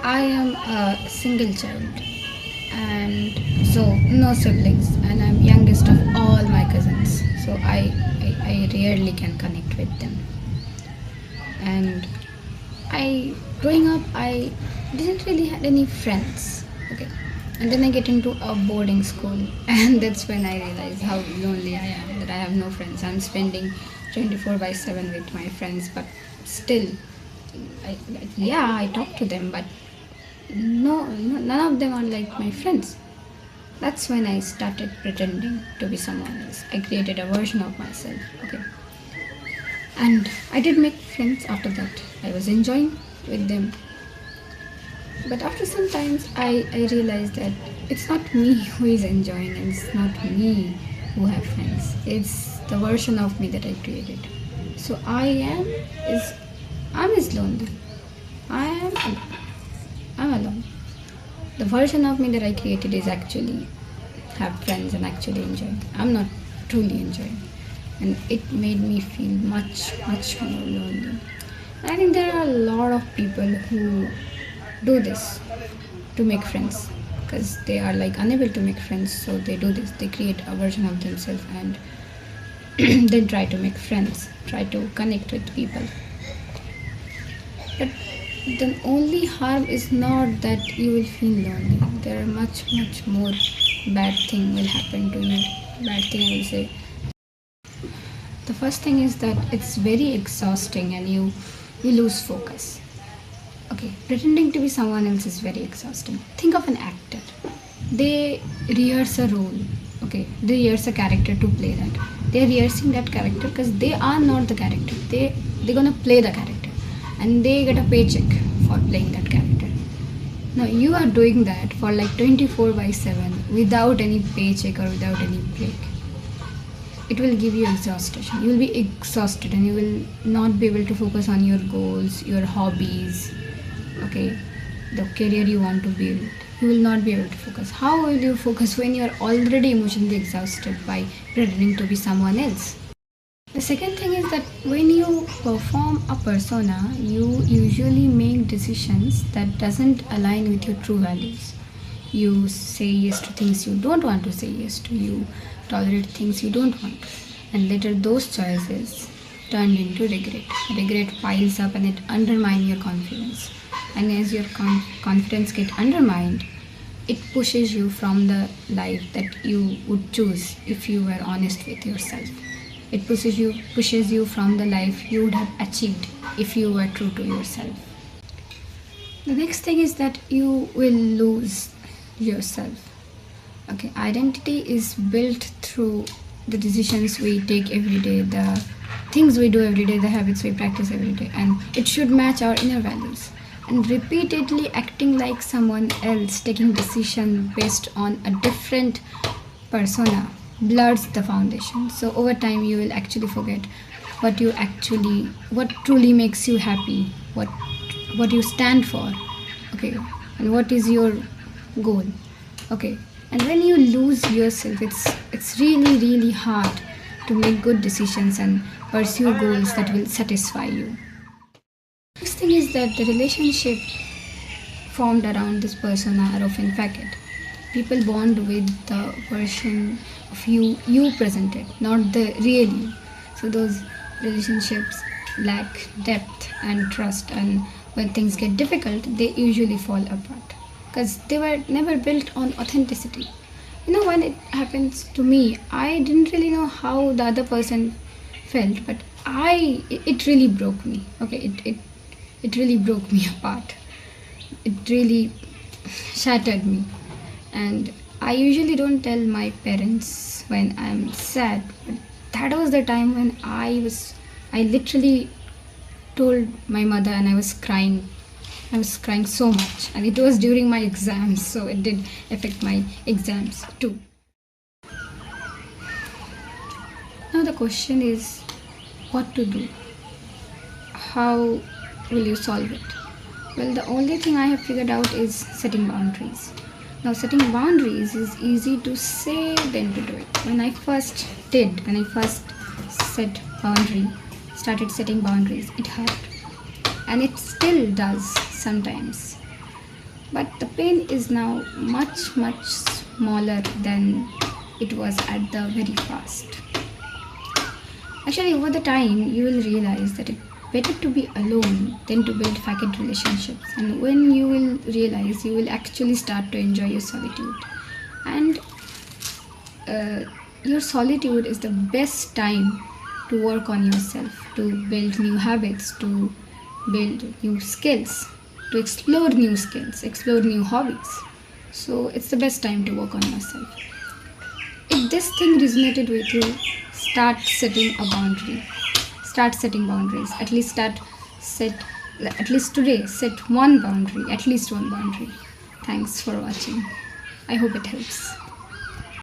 I am a single child, and so no siblings, and I'm youngest of all my cousins. So I rarely can connect with them. And I growing up, I didn't really had any friends. Okay, and then I get into a boarding school, and that's when I realize how lonely I am. That I have no friends. I'm spending 24/7 with my friends, but still, yeah, I talk to them, but no, none of them are like my friends. That's when I started pretending to be someone else. I created a version of myself. Okay, and I did make friends after that. I was enjoying with them. But after some times, I realized that it's not me who is enjoying, and it's not me who have friends. It's the version of me that I created. So I'm is lonely. I am I'm alone. The version of me that I created is actually have friends and actually enjoy. I'm not truly enjoying, and it made me feel much more lonely. And I think there are a lot of people who do this to make friends because they are like unable to make friends, so they do this. They create a version of themselves and then try to make friends, try to connect with people. But the only harm is not that you will feel lonely. There are much more bad thing will happen to you. Bad thing I will say. The first thing is that it's very exhausting and you lose focus. Okay, pretending to be someone else is very exhausting. Think of an actor. They rehearse a role. Okay, they rehearse a character to play that. They're rehearsing that character because they are not the character. They're gonna play the character, and they get a paycheck for playing that character. Now you are doing that for like 24/7 without any paycheck or without any break. It will give you exhaustion. You will be exhausted and you will not be able to focus on your goals, your hobbies, okay, the career you want to build. You will not be able to focus. How will you focus when you are already emotionally exhausted by pretending to be someone else? The second thing is that when you perform a persona, you usually make decisions that doesn't align with your true values. You say yes to things you don't want to say yes to. You tolerate things you don't want to. And later those choices turn into regret. Regret piles up and it undermines your confidence. And as your confidence gets undermined, it pushes you from the life that you would choose if you were honest with yourself. It pushes you from the life you would have achieved if you were true to yourself. The next thing is that you will lose yourself. Okay, identity is built through the decisions we take every day, the things we do every day, the habits we practice every day, and it should match our inner values. And repeatedly acting like someone else, taking decision based on a different persona, blurs the foundation. So over time you will actually forget what truly makes you happy, what you stand for, okay, and what is your goal, okay. And when you lose yourself, it's really hard to make good decisions and pursue goals that will satisfy you. Next thing is that the relationship formed around this persona are often facade. People bond with the version of you presented, not the real you. So those relationships lack depth and trust, and when things get difficult, they usually fall apart because they were never built on authenticity. When it happens to me, I didn't really know how the other person felt, but it really broke me. Okay, it really broke me apart. It really shattered me. And I usually don't tell my parents when I'm sad, but that was the time when I literally told my mother, and I was crying so much, and it was during my exams, so it did affect my exams too. Now the question is what to do. How will you solve it? Well, the only thing I have figured out is setting boundaries. Now, setting boundaries is easy to say than to do it. When I first started setting boundaries, it hurt. And it still does sometimes. but the pain is now much much smaller than it was at the very first. Actually, over the time, you will realize that it's better to be alone than to build facade relationships. And when you will realize, you will actually start to enjoy your solitude. And your solitude is the best time to work on yourself, to build new habits, to build new skills, to explore new skills, explore new hobbies. So it's the best time to work on yourself. If this thing resonated with you, start setting a boundary. Start setting boundaries. At least today, set one boundary, at least one boundary. Thanks for watching. I hope it helps.